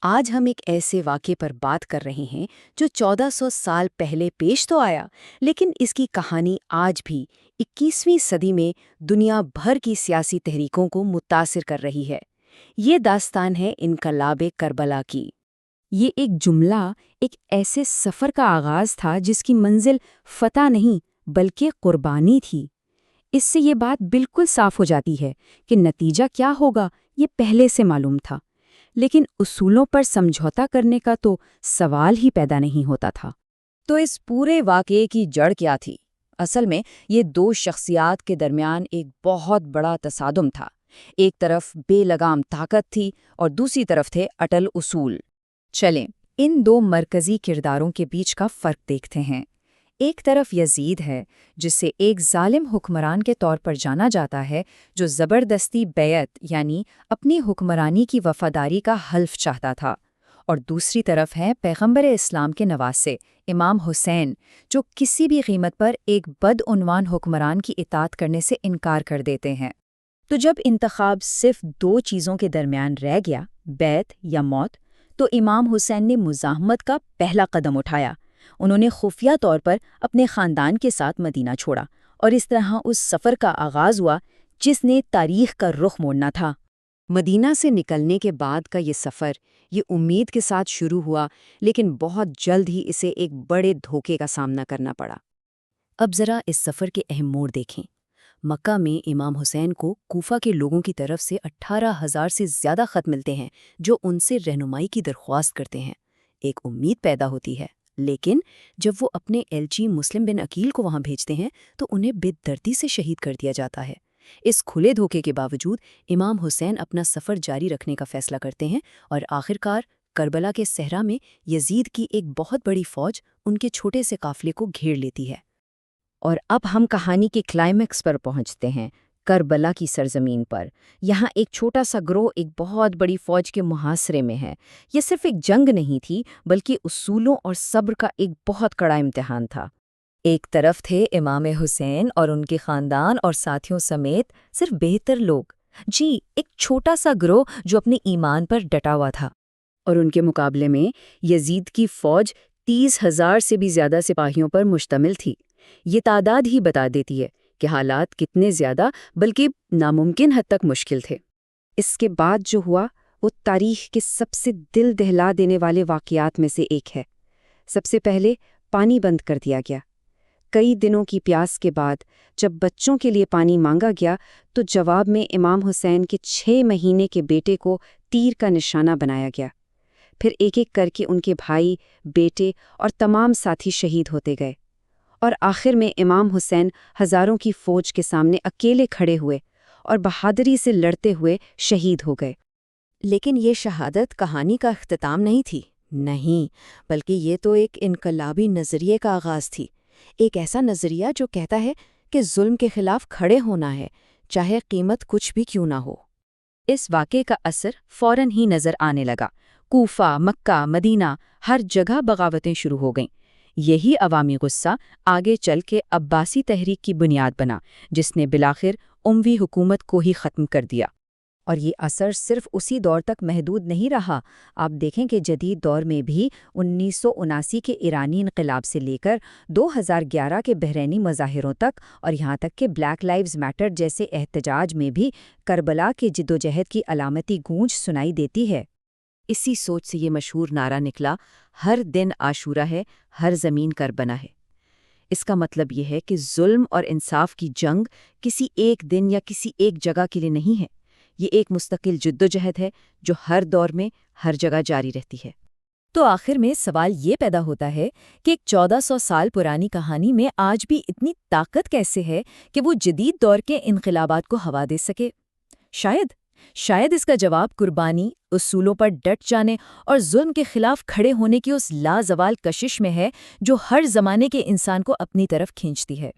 آج ہم ایک ایسے واقعے پر بات کر رہے ہیں جو 1400 سال پہلے پیش تو آیا، لیکن اس کی کہانی آج بھی 21ویں صدی میں دنیا بھر کی سیاسی تحریکوں کو متاثر کر رہی ہے۔ یہ داستان ہے انقلاب کربلا کی۔ یہ ایک جملہ ایک ایسے سفر کا آغاز تھا جس کی منزل فتح نہیں بلکہ قربانی تھی۔ اس سے یہ بات بالکل صاف ہو جاتی ہے کہ نتیجہ کیا ہوگا یہ پہلے سے معلوم تھا، لیکن اصولوں پر سمجھوتا کرنے کا تو سوال ہی پیدا نہیں ہوتا تھا۔ تو اس پورے واقعے کی جڑ کیا تھی؟ اصل میں یہ دو شخصیات کے درمیان ایک بہت بڑا تصادم تھا۔ ایک طرف بے لگام طاقت تھی اور دوسری طرف تھے اٹل اصول۔ چلیں ان دو مرکزی کرداروں کے بیچ کا فرق دیکھتے ہیں۔ ایک طرف یزید ہے، جسے ایک ظالم حکمران کے طور پر جانا جاتا ہے، جو زبردستی بیعت یعنی اپنی حکمرانی کی وفاداری کا حلف چاہتا تھا، اور دوسری طرف ہے پیغمبر اسلام کے نواسے امام حسین، جو کسی بھی قیمت پر ایک بدعنوان حکمران کی اطاعت کرنے سے انکار کر دیتے ہیں۔ تو جب انتخاب صرف دو چیزوں کے درمیان رہ گیا، بیعت یا موت، تو امام حسین نے مزاحمت کا پہلا قدم اٹھایا۔ انہوں نے خفیہ طور پر اپنے خاندان کے ساتھ مدینہ چھوڑا، اور اس طرح اس سفر کا آغاز ہوا جس نے تاریخ کا رخ موڑنا تھا۔ مدینہ سے نکلنے کے بعد کا یہ سفر یہ امید کے ساتھ شروع ہوا، لیکن بہت جلد ہی اسے ایک بڑے دھوکے کا سامنا کرنا پڑا۔ اب ذرا اس سفر کے اہم موڑ دیکھیں۔ مکہ میں امام حسین کو کوفہ کے لوگوں کی طرف سے 18,000 سے زیادہ خط ملتے ہیں جو ان سے رہنمائی کی درخواست کرتے ہیں۔ ایک امید پیدا ہوتی ہے، لیکن جب وہ اپنے ایلچی مسلم بن عقیل کو وہاں بھیجتے ہیں تو انہیں بے دردی سے شہید کر دیا جاتا ہے۔ اس کھلے دھوکے کے باوجود امام حسین اپنا سفر جاری رکھنے کا فیصلہ کرتے ہیں، اور آخرکار کربلا کے صحرا میں یزید کی ایک بہت بڑی فوج ان کے چھوٹے سے قافلے کو گھیر لیتی ہے۔ اور اب ہم کہانی کے کلائمیکس پر پہنچتے ہیں، کربلا کی سرزمین پر۔ یہاں ایک چھوٹا سا گروہ ایک بہت بڑی فوج کے محاصرے میں ہے۔ یہ صرف ایک جنگ نہیں تھی، بلکہ اصولوں اور صبر کا ایک بہت کڑا امتحان تھا۔ ایک طرف تھے امام حسین اور ان کے خاندان اور ساتھیوں سمیت صرف بہتر لوگ، ایک چھوٹا سا گروہ جو اپنے ایمان پر ڈٹا ہوا تھا، اور ان کے مقابلے میں یزید کی فوج 30,000 سے بھی زیادہ سپاہیوں پر مشتمل تھی۔ یہ تعداد ہی بتا دیتی ہے کہ حالات کتنے زیادہ بلکہ ناممکن حد تک مشکل تھے۔ اس کے بعد جو ہوا وہ تاریخ کے سب سے دل دہلا دینے والے واقعات میں سے ایک ہے۔ سب سے پہلے پانی بند کر دیا گیا۔ کئی دنوں کی پیاس کے بعد جب بچوں کے لیے پانی مانگا گیا تو جواب میں امام حسین کے 6 مہینے کے بیٹے کو تیر کا نشانہ بنایا گیا۔ پھر ایک ایک کر کے ان کے بھائی، بیٹے اور تمام ساتھی شہید ہوتے گئے، اور آخر میں امام حسین ہزاروں کی فوج کے سامنے اکیلے کھڑے ہوئے اور بہادری سے لڑتے ہوئے شہید ہو گئے۔ لیکن یہ شہادت کہانی کا اختتام نہیں تھی، نہیں، بلکہ یہ تو ایک انقلابی نظریے کا آغاز تھی۔ ایک ایسا نظریہ جو کہتا ہے کہ ظلم کے خلاف کھڑے ہونا ہے، چاہے قیمت کچھ بھی کیوں نہ ہو۔ اس واقعے کا اثر فوراً ہی نظر آنے لگا۔ کوفہ، مکہ، مدینہ، ہر جگہ بغاوتیں شروع ہو گئیں۔ یہی عوامی غصہ آگے چل کے عباسی تحریک کی بنیاد بنا، جس نے بالآخر اموی حکومت کو ہی ختم کر دیا۔ اور یہ اثر صرف اسی دور تک محدود نہیں رہا۔ آپ دیکھیں کہ جدید دور میں بھی 1979 کے ایرانی انقلاب سے لے کر 2011 کے بحرینی مظاہروں تک، اور یہاں تک کہ بلیک لائیوز میٹر جیسے احتجاج میں بھی کربلا کے جدوجہد کی علامتی گونج سنائی دیتی ہے۔ اسی سوچ سے یہ مشہور نعرہ نکلا، ہر دن عاشورہ ہے، ہر زمین کربلا ہے۔ اس کا مطلب یہ ہے کہ ظلم اور انصاف کی جنگ کسی ایک دن یا کسی ایک جگہ کے لیے نہیں ہے، یہ ایک مستقل جدوجہد ہے جو ہر دور میں ہر جگہ جاری رہتی ہے۔ تو آخر میں سوال یہ پیدا ہوتا ہے کہ ایک 1400 سال پرانی کہانی میں آج بھی اتنی طاقت کیسے ہے کہ وہ جدید دور کے انقلابات کو ہوا دے سکے؟ شاید اس کا جواب قربانی، اصولوں پر ڈٹ جانے اور ظلم کے خلاف کھڑے ہونے کی اس لازوال کشش میں ہے جو ہر زمانے کے انسان کو اپنی طرف کھینچتی ہے۔